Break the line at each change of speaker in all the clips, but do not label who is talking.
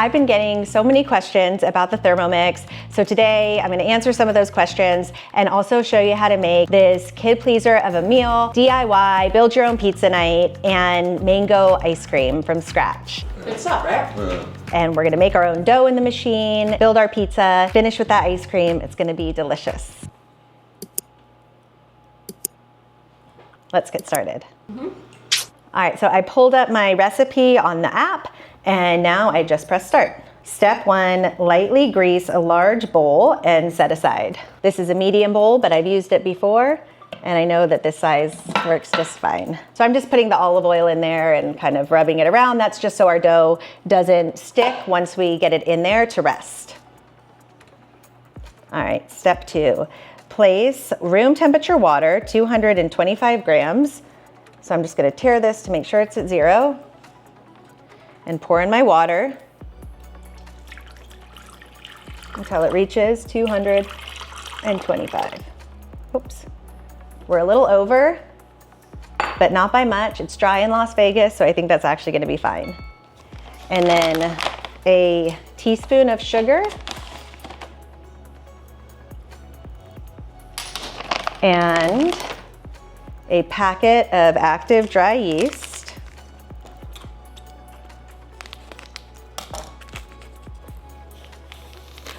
I've been getting so many questions about the Thermomix, so today I'm going to answer some of those questions and also show you how to make this kid pleaser of a meal, DIY, build your own pizza night, and mango ice cream from scratch.
Good stuff, right?
Yeah.
And we're going to make our own dough in the machine, build our pizza, finish with that ice cream. It's going to be delicious. Let's get started. All right, so I pulled up my recipe on the app, and now I just press start. Step 1, lightly grease a large bowl and set aside. This is a medium bowl, but I've used it before, and I know that this size works just fine. So I'm just putting the olive oil in there and kind of rubbing it around. That's just so our dough doesn't stick once we get it in there to rest. All right, step 2, place room temperature water, 225 grams. So I'm just gonna tare this to make sure it's at 0 and pour in my water until it reaches 225. Oops, we're a little over, but not by much. It's dry in Las Vegas, so I think that's actually gonna be fine. And then a teaspoon of sugar and a packet of active dry yeast.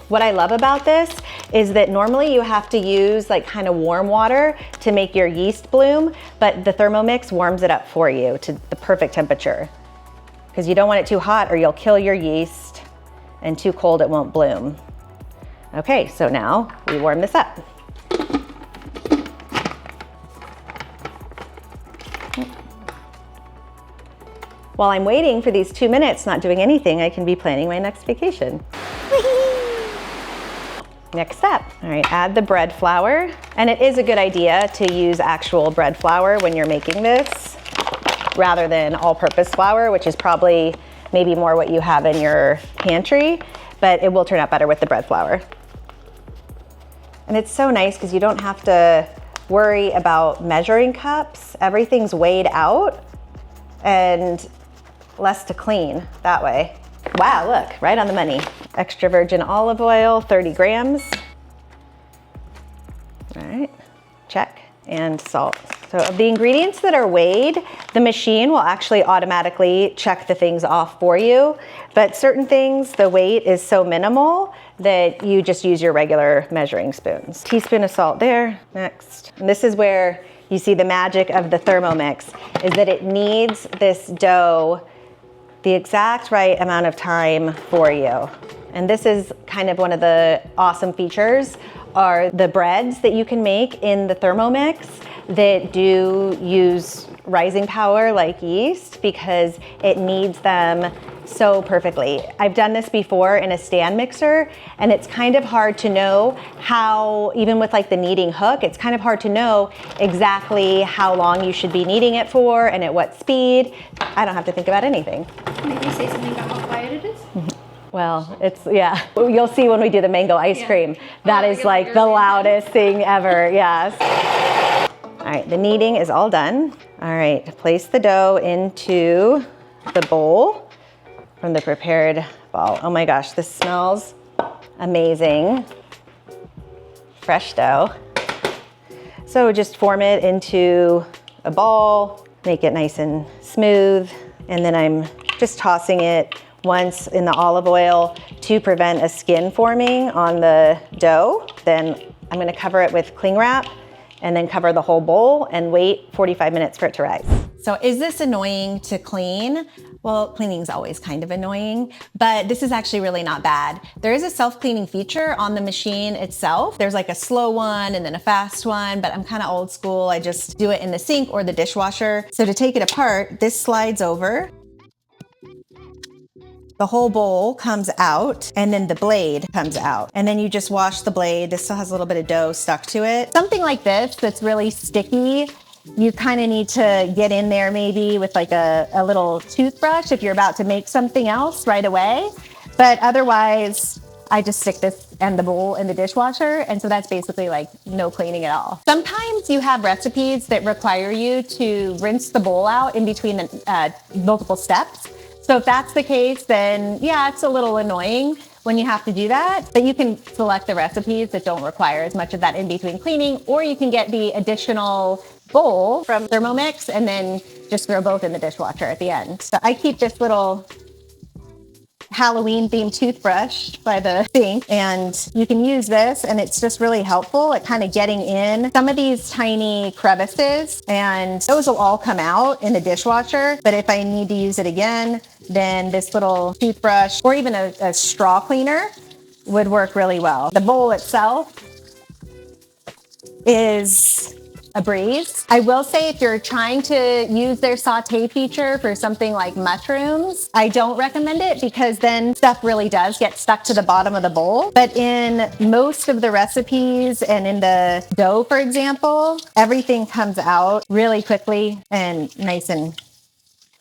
What I love about this is that normally you have to use like kind of warm water to make your yeast bloom, but the Thermomix warms it up for you to the perfect temperature because you don't want it too hot or you'll kill your yeast, and too cold it won't bloom. Okay, so now we warm this up. While I'm waiting for these 2 minutes, not doing anything, I can be planning my next vacation. Next step, all right, add the bread flour. And it is a good idea to use actual bread flour when you're making this, rather than all-purpose flour, which is probably maybe more what you have in your pantry, but it will turn out better with the bread flour. And it's so nice because you don't have to worry about measuring cups. Everything's weighed out and less to clean that way. Wow, look, right on the money. Extra virgin olive oil, 30 grams. All right, check, and salt. So of the ingredients that are weighed, the machine will actually automatically check the things off for you, but certain things, the weight is so minimal that you just use your regular measuring spoons. Teaspoon of salt there, next. And this is where you see the magic of the Thermomix, is that it kneads this dough the exact right amount of time for you. And this is kind of one of the awesome features are the breads that you can make in the Thermomix that do use rising power like yeast because it kneads them so perfectly. I've done this before in a stand mixer, and it's kind of hard to know how, even with like the kneading hook, it's kind of hard to know exactly how long you should be kneading it for and at what speed. I don't have to think about anything.
Maybe say something about how quiet it is?
Well, it's, yeah, you'll see when we do the mango ice cream. That is like the loudest thing ever, yes. All right, the kneading is all done. All right, place the dough into the bowl from the prepared ball. Oh my gosh, this smells amazing. Fresh dough. So just form it into a ball, make it nice and smooth, and then I'm just tossing it once in the olive oil to prevent a skin forming on the dough. Then I'm gonna cover it with cling wrap and then cover the whole bowl and wait 45 minutes for it to rise. So is this annoying to clean? Well, cleaning's always kind of annoying, but this is actually really not bad. There is a self-cleaning feature on the machine itself. There's like a slow one and then a fast one, but I'm kind of old school. I just do it in the sink or the dishwasher. So to take it apart, this slides over. The whole bowl comes out and then the blade comes out. And then you just wash the blade. This still has a little bit of dough stuck to it. Something like this that's really sticky, you kind of need to get in there maybe with like a little toothbrush if you're about to make something else right away. But otherwise, I just stick this and the bowl in the dishwasher. And so that's basically like no cleaning at all. Sometimes you have recipes that require you to rinse the bowl out in between the multiple steps. So if that's the case, then yeah, it's a little annoying when you have to do that, but you can select the recipes that don't require as much of that in-between cleaning, or you can get the additional bowl from Thermomix and then just throw both in the dishwasher at the end. So I keep this little Halloween themed toothbrush by the sink, and you can use this, and it's just really helpful at kind of getting in some of these tiny crevices, and those will all come out in the dishwasher. But if I need to use it again, then this little toothbrush or even a straw cleaner would work really well. The bowl itself is a breeze. I will say if you're trying to use their saute feature for something like mushrooms, I don't recommend it because then stuff really does get stuck to the bottom of the bowl. But in most of the recipes and in the dough, for example, everything comes out really quickly and nice and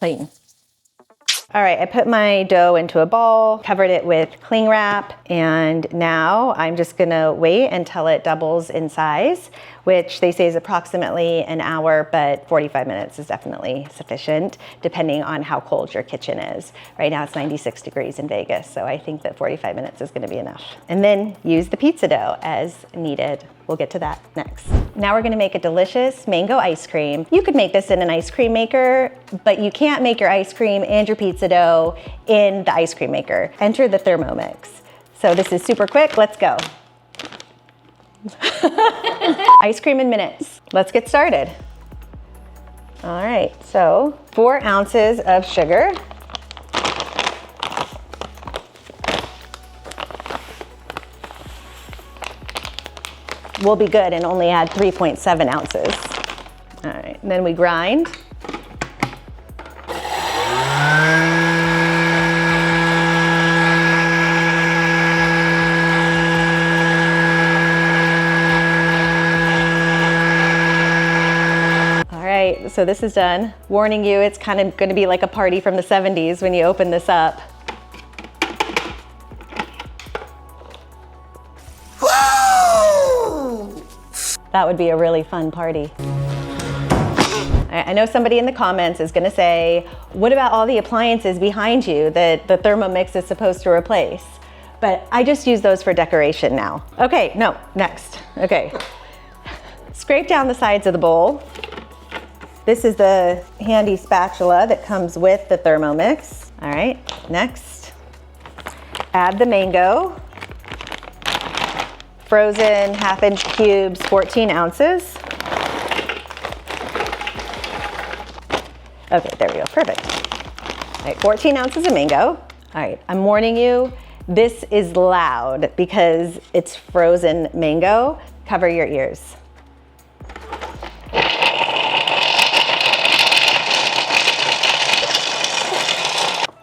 clean. All right, I put my dough into a ball, covered it with cling wrap, and now I'm just gonna wait until it doubles in size, which they say is approximately an hour, but 45 minutes is definitely sufficient, depending on how cold your kitchen is. Right now it's 96 degrees in Vegas, so I think that 45 minutes is gonna be enough. And then use the pizza dough as needed. We'll get to that next. Now we're gonna make a delicious mango ice cream. You could make this in an ice cream maker, but you can't make your ice cream and your pizza dough in the ice cream maker. Enter the Thermomix. So this is super quick, let's go. Ice cream in minutes. Let's get started. All right, so 4 ounces of sugar. We'll be good and only add 3.7 ounces. All right, and then we grind. All right, so this is done. Warning you, it's kind of gonna be like a party from the 70s when you open this up. That would be a really fun party. I know somebody in the comments is gonna say, what about all the appliances behind you that the Thermomix is supposed to replace? But I just use those for decoration now. Okay, no, next. Okay. Scrape down the sides of the bowl. This is the handy spatula that comes with the Thermomix. All right, next. Add the mango. Frozen 1/2-inch cubes, 14 ounces. Okay, there we go, perfect. All right, 14 ounces of mango. All right, I'm warning you, this is loud because it's frozen mango. Cover your ears.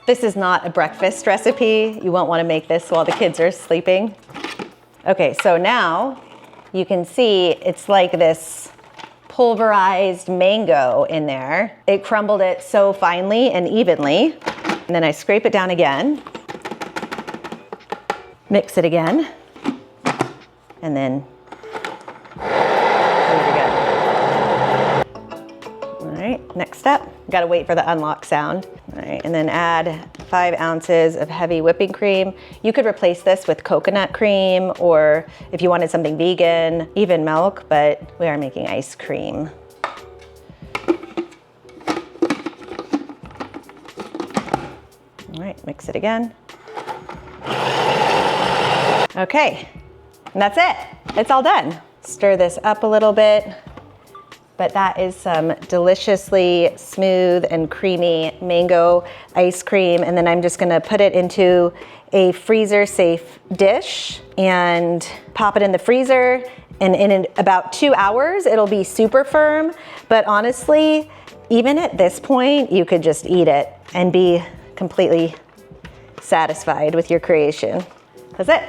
This is not a breakfast recipe. You won't want to make this while the kids are sleeping. Okay, so now you can see it's like this pulverized mango in there. It crumbled it so finely and evenly. And then I scrape it down again, mix it again, and then there we go. All right, next step. Gotta wait for the unlock sound. All right, and then add 5 ounces of heavy whipping cream. You could replace this with coconut cream, or if you wanted something vegan, even milk, but we are making ice cream. All right, mix it again. Okay, and that's it. It's all done. Stir this up a little bit. But that is some deliciously smooth and creamy mango ice cream. And then I'm just gonna put it into a freezer-safe dish and pop it in the freezer. And in about 2 hours, it'll be super firm. But honestly, even at this point, you could just eat it and be completely satisfied with your creation. That's it.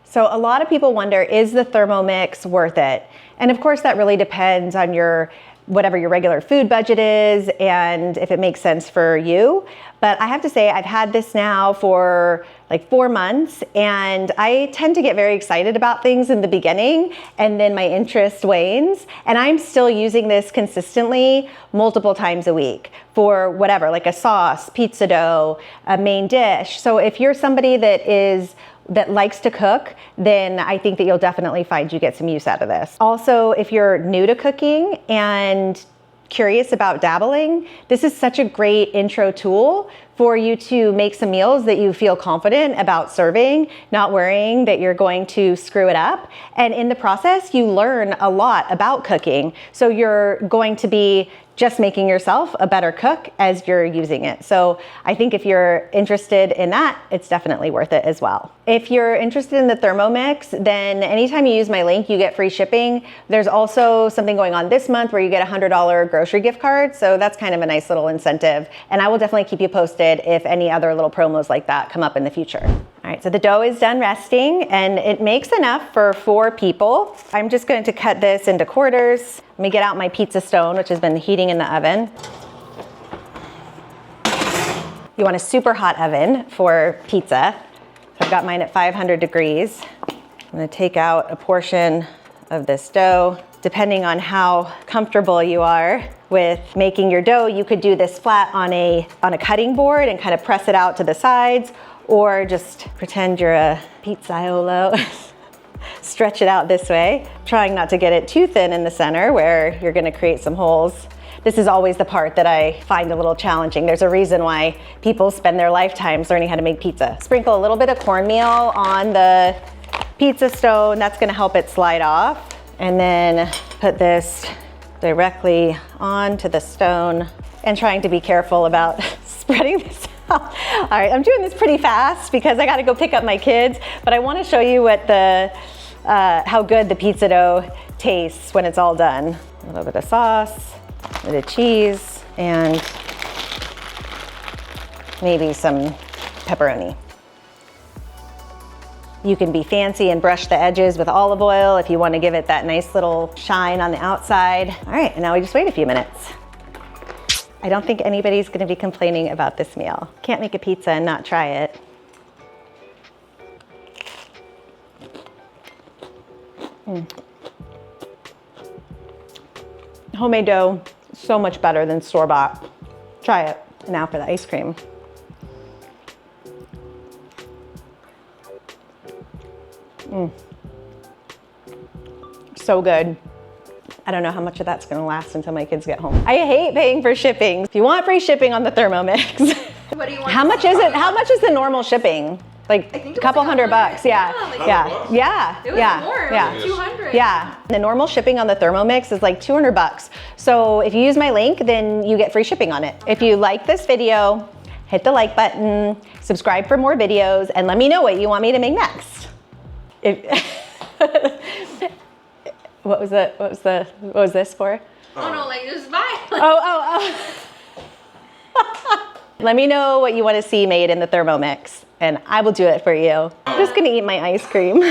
So a lot of people wonder, is the Thermomix worth it? And of course, that really depends on your whatever your regular food budget is and if it makes sense for you. But I have to say, I've had this now for like 4 months, and I tend to get very excited about things in the beginning, and then my interest wanes. And I'm still using this consistently multiple times a week for whatever, like a sauce, pizza dough, a main dish. So if you're somebody that likes to cook, then I think that you'll definitely find you get some use out of this. Also, if you're new to cooking and curious about dabbling, this is such a great intro tool for you to make some meals that you feel confident about serving, not worrying that you're going to screw it up. And in the process, you learn a lot about cooking. So you're going to be just making yourself a better cook as you're using it. So I think if you're interested in that, it's definitely worth it as well. If you're interested in the Thermomix, then anytime you use my link, you get free shipping. There's also something going on this month where you get a $100 grocery gift card. So that's kind of a nice little incentive. And I will definitely keep you posted if any other little promos like that come up in the future. All right, so the dough is done resting, and it makes enough for 4 people. I'm just going to cut this into quarters. Let me get out my pizza stone, which has been heating in the oven. You want a super hot oven for pizza. So I've got mine at 500 degrees. I'm gonna take out a portion of this dough. Depending on how comfortable you are with making your dough, you could do this flat on a cutting board and kind of press it out to the sides, or just pretend you're a pizzaiolo. Stretch it out this way, trying not to get it too thin in the center where you're gonna create some holes. This is always the part that I find a little challenging. There's a reason why people spend their lifetimes learning how to make pizza. Sprinkle a little bit of cornmeal on the pizza stone. That's gonna help it slide off. And then put this directly onto the stone, and trying to be careful about spreading this out. All right, I'm doing this pretty fast because I gotta go pick up my kids, but I wanna show you what how good the pizza dough tastes when it's all done. A little bit of sauce, a bit of cheese, and maybe some pepperoni. You can be fancy and brush the edges with olive oil if you want to give it that nice little shine on the outside. All right, and now we just wait a few minutes. I don't think anybody's going to be complaining about this meal. Can't make a pizza and not try it. Homemade dough, so much better than store-bought. Try it. And now for the ice cream. So good. I don't know how much of that's gonna last until my kids get home. I hate paying for shipping. If you want free shipping on the Thermomix.
What do you want?
How much is it? How much is the normal shipping? Like a couple $100. Yeah. Yeah.
It was more. It was 200.
Yeah. The normal shipping on the Thermomix is like $200. So if you use my link, then you get free shipping on it. If you like this video, hit the like button, subscribe for more videos, and let me know what you want me to make next. What was this for?
Oh no, like just buy.
Oh. Let me know what you want to see made in the Thermomix, and I will do it for you. I'm just gonna eat my ice cream.